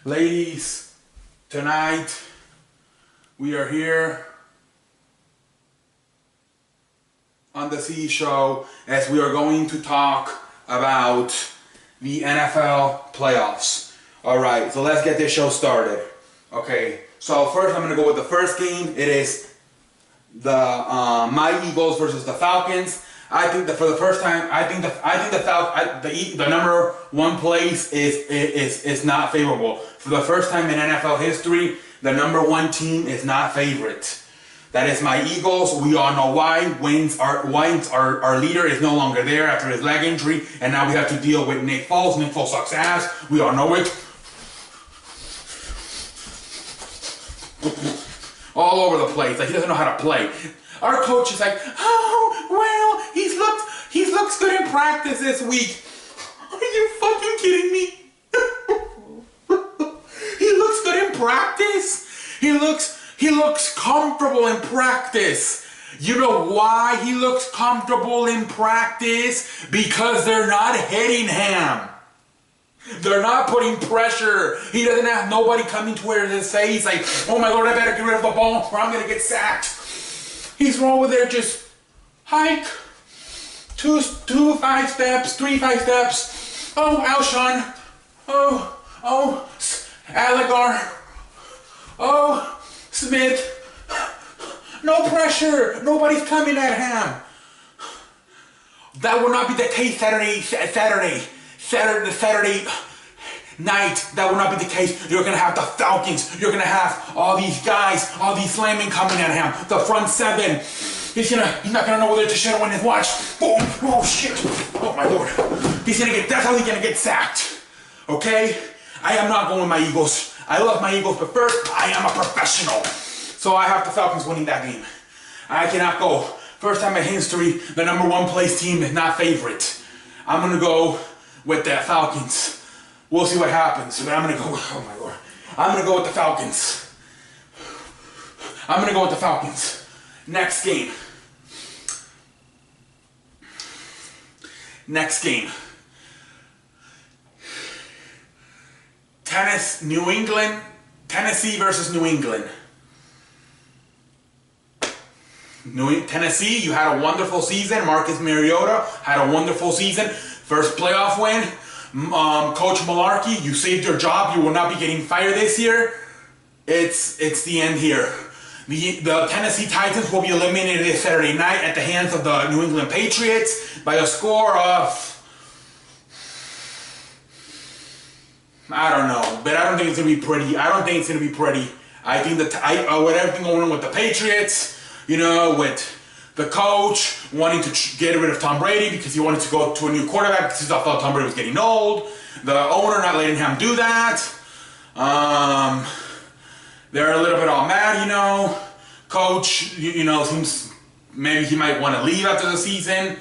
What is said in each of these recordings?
Ladies, tonight we are here on the C Show as we are going to talk about the NFL playoffs. Alright, so let's get this show started. Okay, so first I'm going to go with the first game. It is the my Eagles versus the Falcons. I think that for the first time, the number one place is not favorable. For the first time in NFL history, the number one team is not favorite. That is my Eagles. We all know why. Wentz, our leader, is no longer there after his leg injury, and now we have to deal with Nick Foles. Nick Foles sucks ass. We all know it. All over the place. Like, he doesn't know how to play. Our coach is like, oh, well, he looks good in practice this week. Are you fucking kidding me? He looks good in practice? He looks comfortable in practice. You know why he looks comfortable in practice? Because they're not hitting him. They're not putting pressure. He doesn't have nobody coming to where his face like, oh my Lord, I better get rid of the ball or I'm going to get sacked. He's over there just hike, two 5 steps, 3 5 steps. Oh, Alshon. Oh, Allegar. Oh, Smith. No pressure. Nobody's coming at him. That will not be the case Saturday night. That will not be the case. You're going to have the Falcons. You're going to have all these guys, all these slamming coming at him. The front seven. He's not going to know whether to shadow in his watch. Boom. Oh, shit. Oh, my Lord. That's how he's going to get sacked. Okay? I am not going with my Eagles. I love my Eagles, but first, I am a professional. So I have the Falcons winning that game. I cannot go. First time in history, the number one place team is not favorite. I'm going to go with the Falcons. We'll see what happens. But I'm going to go, oh my Lord. I'm going to go with the Falcons. Next game. Tennessee versus New England. Tennessee, you had a wonderful season. Marcus Mariota had a wonderful season. First playoff win. Coach Malarkey, you saved your job. You will not be getting fired this year. It's the end here. The Tennessee Titans will be eliminated this Saturday night at the hands of the New England Patriots by a score of, I don't know, but I don't think it's going to be pretty. I think with everything going on with the Patriots, with the coach wanting to get rid of Tom Brady because he wanted to go to a new quarterback because he thought Tom Brady was getting old. The owner not letting him do that. They're a little bit all mad, Coach, seems maybe he might want to leave after the season.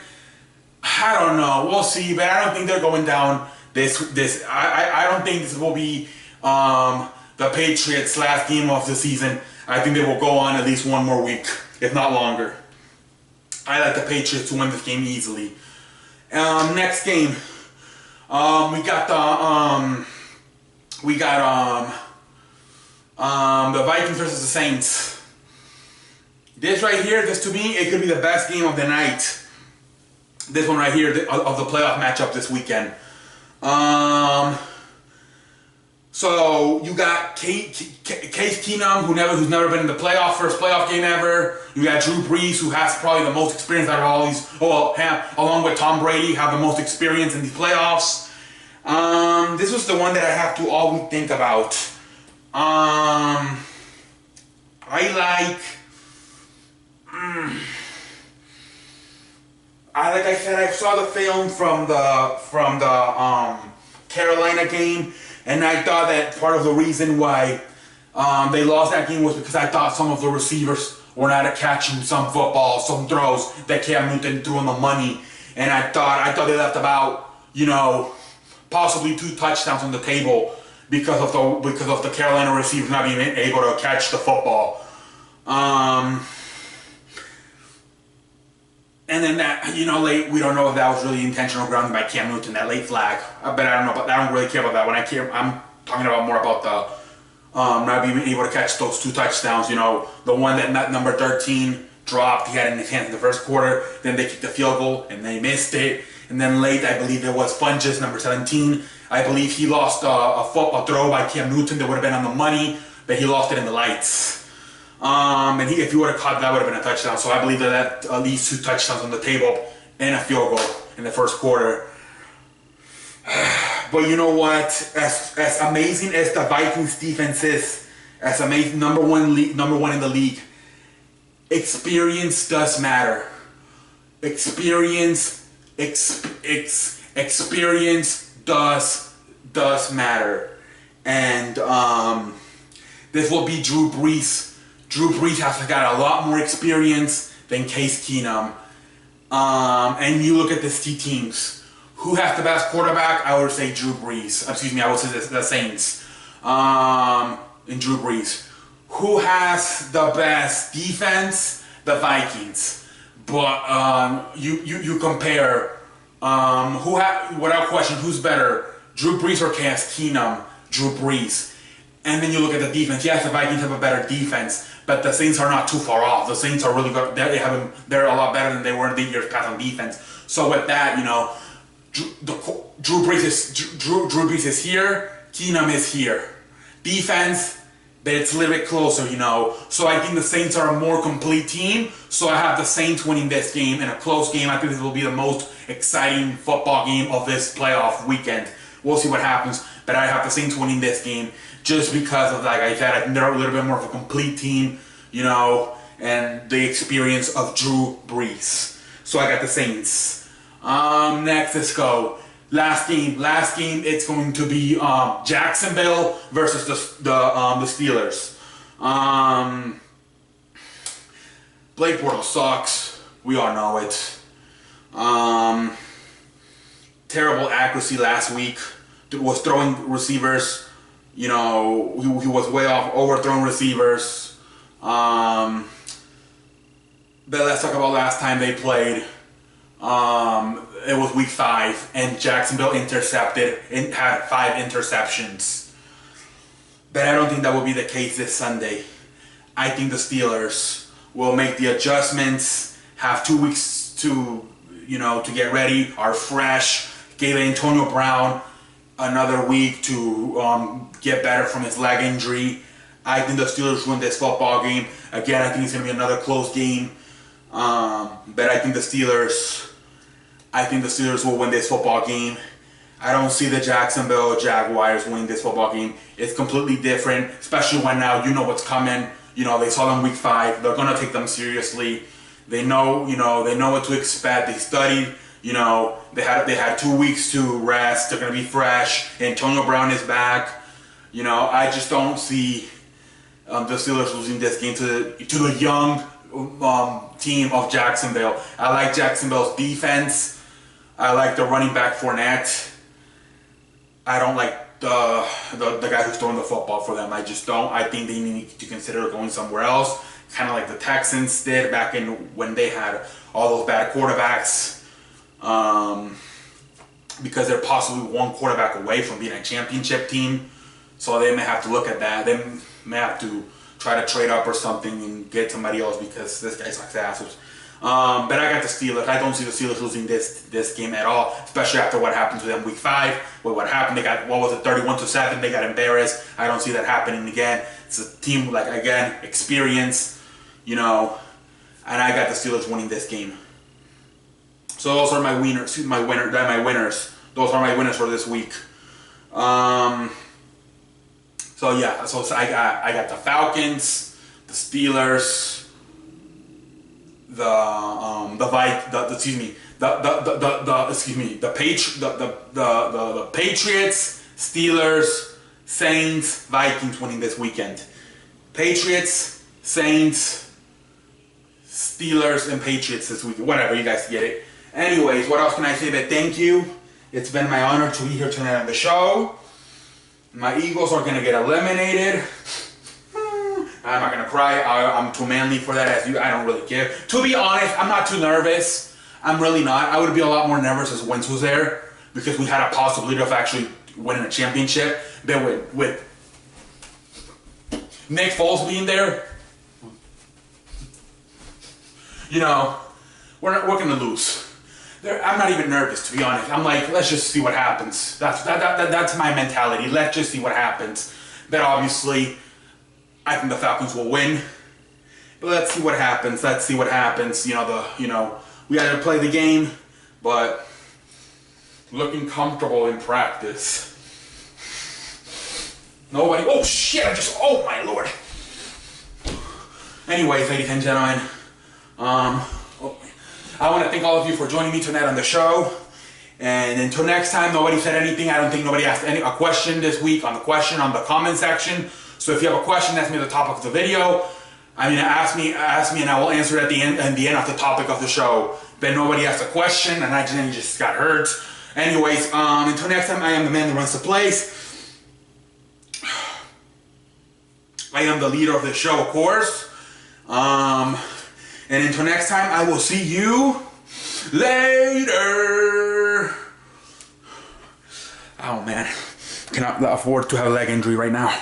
I don't know. We'll see, but I don't think they're going down this. I don't think this will be the Patriots' last game of the season. I think they will go on at least one more week, if not longer. I like the Patriots to win this game easily. Next game, we got the Vikings versus the Saints. This to me, it could be the best game of the night. This one right here of the playoff matchup this weekend. So you got Case Keenum, who's never been in the first playoff game ever. You got Drew Brees, who has probably the most experience out of all these. Along with Tom Brady, have the most experience in these playoffs. This was the one that I have to always think about. Like I said, I saw the film from the Carolina game. And I thought that part of the reason why they lost that game was because I thought some of the receivers were not catching some footballs, some throws that Cam Newton threw on the money. And I thought they left about, possibly 2 touchdowns on the table because of the Carolina receivers not being able to catch the football. And then that, late, we don't know if that was really intentional grounding by Cam Newton, that late flag. But I don't know, but I don't really care about that one. I'm talking about more about the not being able to catch those 2 touchdowns. You know, the one that number 13 dropped, he had in his hands in the first quarter. Then they kicked the field goal and they missed it. And then late, I believe it was Funches, number 17. I believe he lost a throw by Cam Newton that would have been on the money, but he lost it in the lights. And if he would have caught that, would have been a touchdown. So I believe that at least 2 touchdowns on the table and a field goal in the first quarter. But you know what? As amazing as the Vikings defense is, as amazing, number one in the league, experience does matter. Experience does matter. And this will be Drew Brees. Drew Brees has got a lot more experience than Case Keenum. And you look at the teams. Who has the best quarterback? I would say Drew Brees. Excuse me, I would say the Saints. And Drew Brees. Who has the best defense? The Vikings. But you compare. Without question, who's better? Drew Brees or Case Keenum? Drew Brees. And then you look at the defense. Yes, the Vikings have a better defense, but the Saints are not too far off. The Saints are really good. They're a lot better than they were in the years past on defense. So with that, you know, Drew Brees is here. Keenum is here. Defense, it's a little bit closer, you know. So I think the Saints are a more complete team. So I have the Saints winning this game in a close game. I think this will be the most exciting football game of this playoff weekend. We'll see what happens. But I have the Saints winning this game just because of, like I said, I think they're a little bit more of a complete team, you know, and the experience of Drew Brees. So I got the Saints. Next, let's go. Last game, it's going to be Jacksonville versus the Steelers. Blake Bortles sucks. We all know it. Terrible accuracy last week. Was throwing receivers, you know, he was way off, overthrown receivers. But let's talk about last time they played. It was week 5, and Jacksonville intercepted and had 5 interceptions. But I don't think that will be the case this Sunday. I think the Steelers will make the adjustments, have 2 weeks to, you know, to get ready, are fresh, gave Antonio Brown another week to get better from his leg injury. I think the Steelers win this football game. Again, I think it's going to be another close game. But I think the Steelers will win this football game. I don't see the Jacksonville Jaguars winning this football game. It's completely different, especially when now you know what's coming. You know, they saw them week 5. They're going to take them seriously. They know, you know, they know what to expect. They studied. You know, they had 2 weeks to rest. They're going to be fresh. Antonio Brown is back. You know, I just don't see the Steelers losing this game to the young team of Jacksonville. I like Jacksonville's defense. I like the running back Fournette. I don't like the guy who's throwing the football for them. I just don't. I think they need to consider going somewhere else, kind of like the Texans did back in when they had all those bad quarterbacks. Because they're possibly one quarterback away from being a championship team. So they may have to look at that. They may have to try to trade up or something and get somebody else because this guy sucks asses. But I got the Steelers. I don't see the Steelers losing this game at all, especially after what happened to them week 5. What happened? They got, 31-7. They got embarrassed. I don't see that happening again. It's a team, like, again, experience, you know, and I got the Steelers winning this game. So those are my winners. Those are my winners for this week. So yeah, so I got the Falcons, the Steelers, the Patriots, Steelers, Saints, Vikings winning this weekend. Patriots, Saints, Steelers, and Patriots this weekend. Whatever, you guys get it. Anyways, what else can I say but thank you? It's been my honor to be here tonight on the show. My Eagles are going to get eliminated. I'm not going to cry. I'm too manly for that. I don't really care. To be honest, I'm not too nervous. I'm really not. I would be a lot more nervous as Wentz was there because we had a possibility of actually winning a championship. But with Nick Foles being there, you know, we're going to lose. I'm not even nervous, to be honest. I'm like, let's just see what happens. That's my mentality. Let's just see what happens. But obviously, I think the Falcons will win. But let's see what happens. Let's see what happens. We got to play the game, but looking comfortable in practice. Nobody. Oh shit! Oh my lord. Anyways, ladies and gentlemen, I want to thank all of you for joining me tonight on the show. And until next time, nobody said anything. I don't think nobody asked a question this week on the comment section. So if you have a question, ask me at the top of the video. Ask me, and I will answer it at the end of the topic of the show. But nobody asked a question, and I just got hurt. Anyways, until next time, I am the man that runs the place. I am the leader of the show, of course. And until next time, I will see you later. Oh man, cannot afford to have a leg injury right now.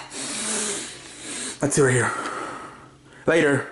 Let's see right here. Later.